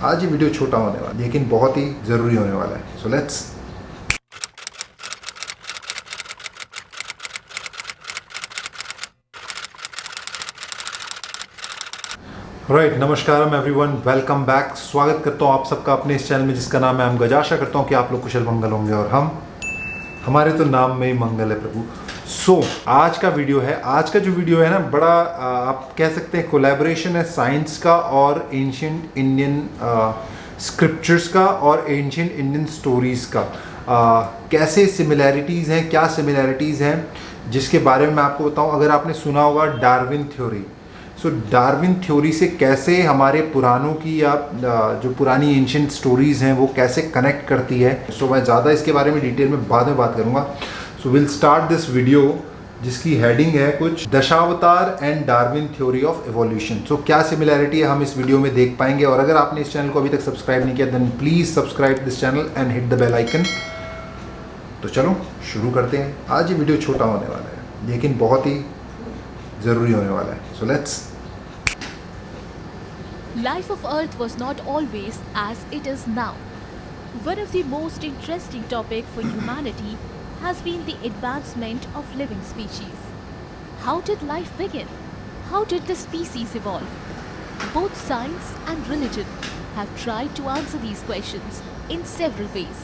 आज ये वीडियो छोटा होने वाला है लेकिन बहुत ही ज़रूरी होने वाला है। So let's write. नमस्कारम एवरीवन, वेलकम बैक। स्वागत करता हूँ आप सबका अपने इस चैनल में जिसका नाम है हम गज। आशा करता हूँ कि आप लोग कुशल मंगल होंगे और हमारे तो नाम में ही मंगल है प्रभु। आज का जो वीडियो है ना, बड़ा आप कह सकते हैं कोलैबोरेशन है साइंस का और एंशिएंट इंडियन स्क्रिप्चर्स का और एंशिएंट इंडियन स्टोरीज़ का। कैसे सिमिलैरिटीज़ हैं, क्या सिमिलैरिटीज़ हैं, जिसके बारे में मैं आपको बताऊं। अगर आपने सुना होगा डार्विन थ्योरी, डार्विन थ्योरी से कैसे हमारे पुरानों की या जो पुरानी एंशिएंट स्टोरीज़ हैं वो कैसे कनेक्ट करती है। मैं ज़्यादा इसके बारे में डिटेल में बाद में बात करूँगा। विल स्टार्ट दिस वीडियो जिसकी हेडिंग है कुछ Dashavatar and Darwin theory of evolution. क्या सिमिलैरिटी है हम इस वीडियो में देख पाएंगे। और अगर आपने इस चैनल को अभी तक सब्सक्राइब नहीं किया then please subscribe this channel and hit the bell icon. तो चलो शुरू करते हैं। आज ये वीडियो छोटा होने वाला है लेकिन बहुत ही ज़रूरी होने वाला है। So let's. Life of Earth was not always as it is now. One of the most interesting topics for humanity has been the advancement of living species. How did life begin? How did the species evolve? Both science and religion have tried to answer these questions in several ways.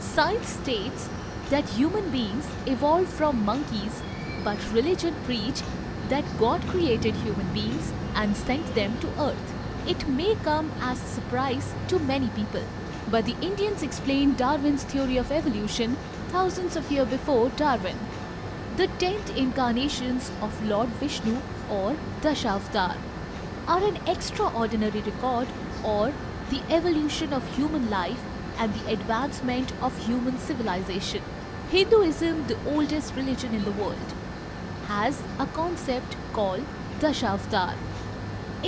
Science states that human beings evolved from monkeys, but religion preached that God created human beings and sent them to earth. It may come as a surprise to many people, but the Indians explained Darwin's theory of evolution thousands of years before Darwin. The 10th incarnations of Lord Vishnu or Dashavatar are an extraordinary record or the evolution of human life and the advancement of human civilization. Hinduism, the oldest religion in the world, has a concept called Dashavatar.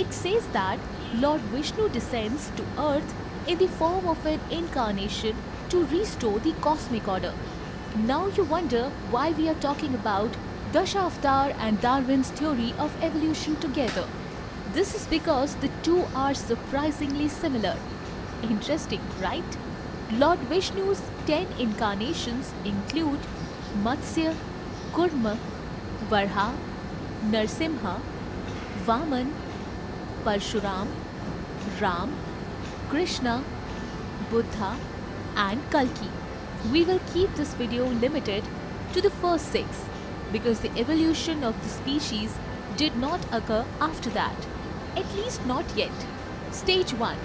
It says that Lord Vishnu descends to earth in the form of an incarnation to restore the cosmic order. Now you wonder why we are talking about Dashavatar and Darwin's theory of evolution together. This is because the two are surprisingly similar. Interesting, right? Lord Vishnu's 10 incarnations include Matsya, Kurma, Varha, Narsimha, Vaman, Parshuram, Ram, Krishna, Buddha and Kalki. We will keep this video limited to the first 6 because the evolution of the species did not occur after that. At least not yet. Stage 1.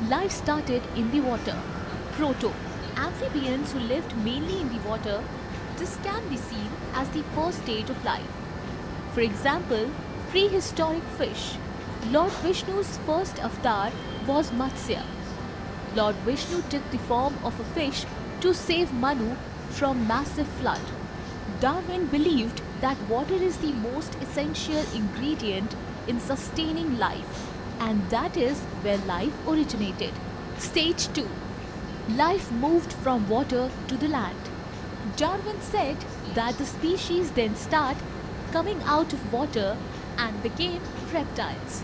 Life started in the water. Proto. Amphibians who lived mainly in the water. This can be seen as the first stage of life. For example, prehistoric fish. Lord Vishnu's first avatar was Matsya. Lord Vishnu took the form of a fish to save Manu from massive flood. Darwin believed that water is the most essential ingredient in sustaining life, and that is where life originated. Stage 2. Life moved from water to the land. Darwin said that the species then start coming out of water and became reptiles.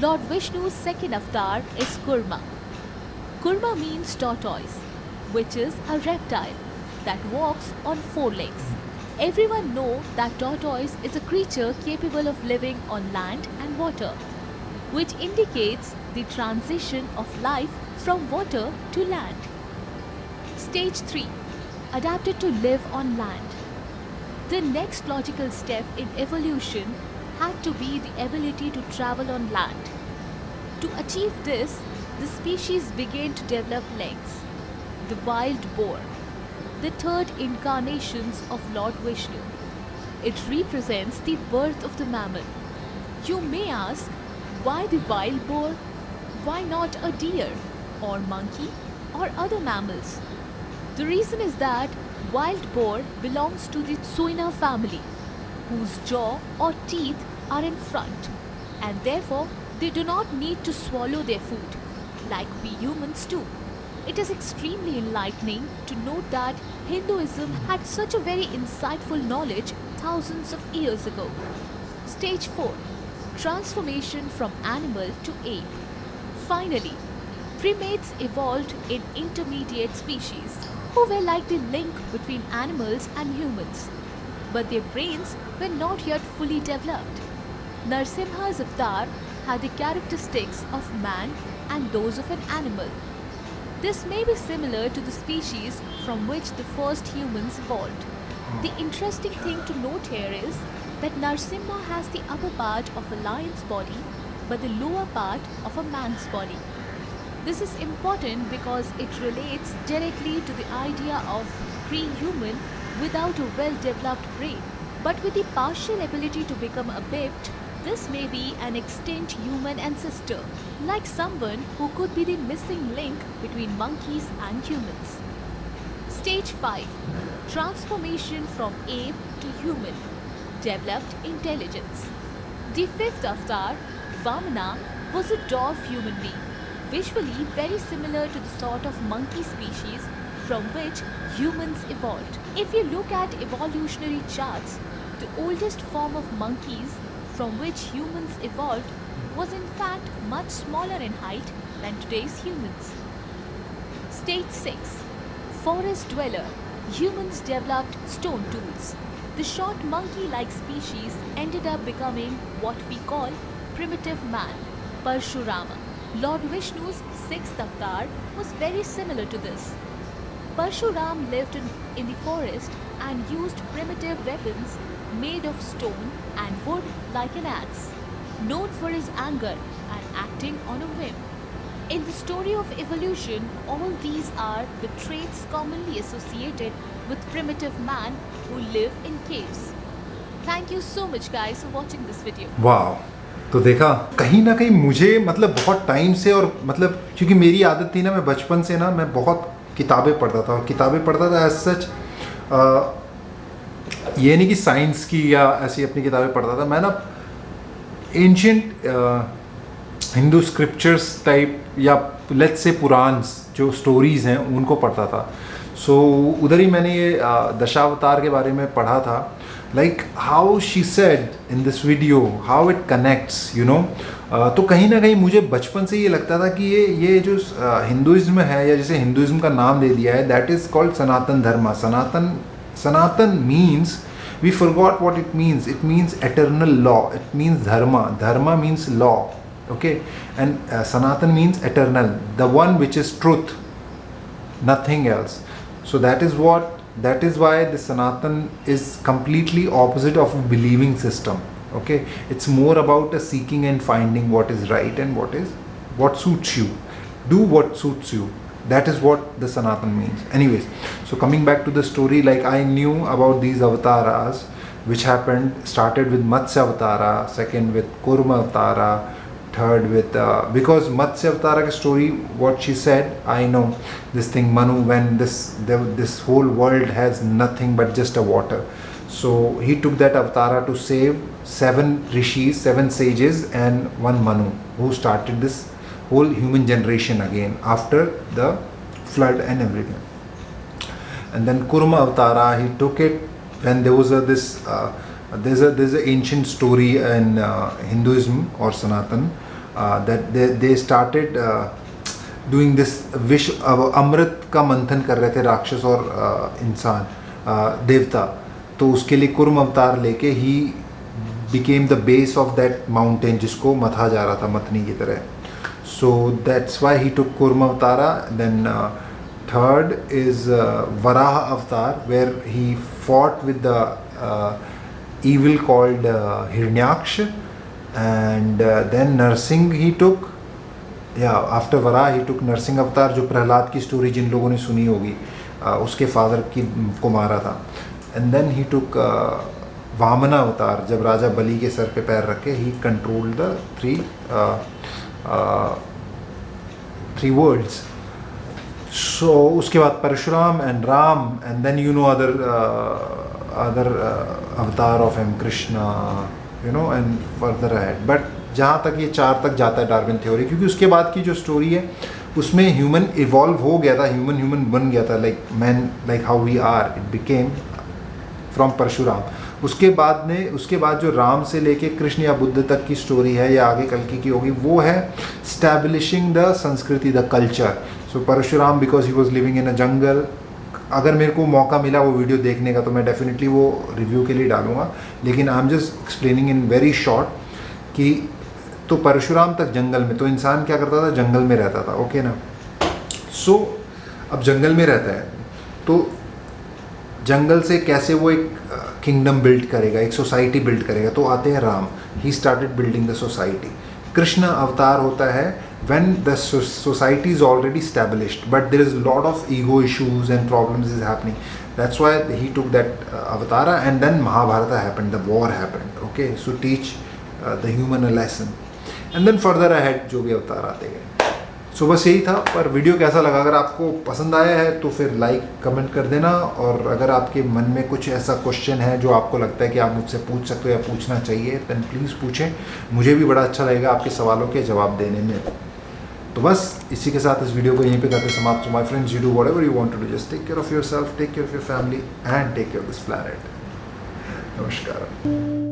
Lord Vishnu's second avatar is Kurma. Kurma means tortoise, which is a reptile that walks on 4 legs. Everyone knows that tortoise is a creature capable of living on land and water, which indicates the transition of life from water to land. Stage 3. Adapted to live on land. The next logical step in evolution had to be the ability to travel on land. To achieve this, the species began to develop legs. The wild boar, the third incarnations of Lord Vishnu. It represents the birth of the mammal. You may ask, why the wild boar? Why not a deer or monkey or other mammals? The reason is that wild boar belongs to the Suina family, whose jaw or teeth are in front, and therefore they do not need to swallow their food like we humans do. It is extremely enlightening to note that Hinduism had such a very insightful knowledge thousands of years ago. Stage 4. Transformation from animal to ape. Finally, primates evolved in intermediate species who were like the link between animals and humans, but their brains were not yet fully developed. Narsimha's avatar had the characteristics of man and those of an animal. This may be similar to the species from which the first humans evolved. The interesting thing to note here is that Narsimha has the upper part of a lion's body but the lower part of a man's body. This is important because it relates directly to the idea of pre-human without a well-developed brain. But with the partial ability to become a Bipt, this may be an extinct human ancestor, like someone who could be the missing link between monkeys and humans. Stage 5. Transformation from ape to human. Developed intelligence. The fifth avatar, Vamana, was a dwarf human being, visually very similar to the sort of monkey species from which humans evolved. If you look at evolutionary charts, the oldest form of monkeys from which humans evolved was in fact much smaller in height than today's humans. Stage 6. Forest dweller. Humans developed stone tools. The short monkey-like species ended up becoming what we call primitive man, Parshurama. Lord Vishnu's sixth avatar was very similar to this. Parshuram lived in the forest and used primitive weapons made of stone and wood like an axe, known for his anger and acting on a whim. In the story of evolution, all these are the traits commonly associated with primitive man who live in caves. Thank you so much guys for watching this video. वाह, तो देखा कहीं ना कहीं मुझे मतलब बहुत time से, और मतलब क्योंकि मेरी आदत थी ना, मैं बचपन से ना मैं बहुत किताबें पढ़ता था, और किताबें पढ़ता था एज सच, ये नहीं कि साइंस की या ऐसी अपनी किताबें पढ़ता था, मैं ना एंशियंट हिंदू स्क्रिप्चर्स टाइप या लेट्स से पुरान्स जो स्टोरीज़ हैं उनको पढ़ता था. सो उधर ही मैंने ये दशावतार के बारे में पढ़ा था, like how she said in this video how it connects you know. तो कहीं ना कहीं मुझे बचपन से ये लगता था कि ये जो हिंदुइज्म है, या जैसे हिंदुइज्म का नाम दे दिया है, दैट इज़ कॉल्ड सनातन धर्म. सनातन means, we forgot what it means. It means eternal law. It means dharma means law, okay, and sanatan means eternal, the one which is truth, nothing else. So that is why the sanatan is completely opposite of a believing system, okay. It's more about a seeking and finding what is right and what suits you. Do what suits you. That is what the Sanatan means. Anyways, so coming back to the story, like I knew about these avataras which started with Matsya Avatara, second with Kurma Avatara, third with because Matsya Avatara story, what she said, I know this thing, Manu, when this whole world has nothing but just a water, so he took that avatara to save 7 rishis, 7 sages and 1 Manu, who started this whole human generation again after the flood and everything. And then Kurma Avatara, he took it when there was there's an ancient story in Hinduism or Sanatan that they started doing this wish, अमृत का मंथन कर रहे थे राक्षस और इंसान देवता, तो उसके लिए कुर्म अवतार लेके ही became the base of that mountain जिसको मथा जा रहा था मथनी की तरह. So that's why he took Kurma Avatara. Then third is Varaha Avatar, where he fought with the evil called Hiranyaksha. And then Narsingh he took. Yeah, after Varaha he took Narsingh Avatar, जो प्रहलाद की story जिन लोगों ने सुनी होगी, उसके father को मारा था. And then he took Vamana Avatar, जब राजा बलि के सर पे पैर रख के he controlled the three worlds. So उसके बाद Parshuram and Ram, and then you know other avatar of him, Krishna, you know, and further ahead. But जहाँ तक ये 4 तक जाता है डार्विन थ्योरी, क्योंकि उसके बाद की जो स्टोरी है उसमें ह्यूमन इवॉल्व हो गया था, ह्यूमन बन गया था, like man, like how we are, it became from Parshuram. उसके बाद जो राम से लेके कृष्ण या बुद्ध तक की स्टोरी है या आगे कल्कि की होगी, वो है establishing the sanskriti, the culture. So Parshuram because he was living in a jungle. अगर मेरे को मौका मिला वो वीडियो देखने का तो मैं डेफिनेटली वो रिव्यू के लिए डालूंगा, लेकिन I am just explaining in very short कि तो परशुराम तक जंगल में, तो इंसान क्या करता था, जंगल में रहता था, ओके ना। सो अब जंगल में रहता है तो जंगल से कैसे वो एक किंगडम बिल्ड करेगा, एक सोसाइटी बिल्ड करेगा, तो आते हैं Ram, he started building the society. Krishna अवतार होता है when the society is already established, but there is a lot of ego issues and problems is happening. That's why he took that avatara, and then Mahabharata happened, the war happened, okay, so teach the human a lesson, and then further ahead जो भी अवतार आते गए। सो बस यही था। पर video कैसा लगा, अगर आपको पसंद आया है तो फिर लाइक कमेंट कर देना, और अगर आपके मन में कुछ ऐसा क्वेश्चन है जो आपको लगता है कि आप मुझसे पूछ सकते हो या पूछना चाहिए, देन प्लीज़ पूछें, मुझे भी बड़ा अच्छा लगेगा आपके सवालों के जवाब देने में। तो बस इसी के साथ इस वीडियो को यहीं पे करते समाप्त। My friends, you do whatever you want to do, just take care of yourself, take care of your family and take care of this planet. नमस्कार।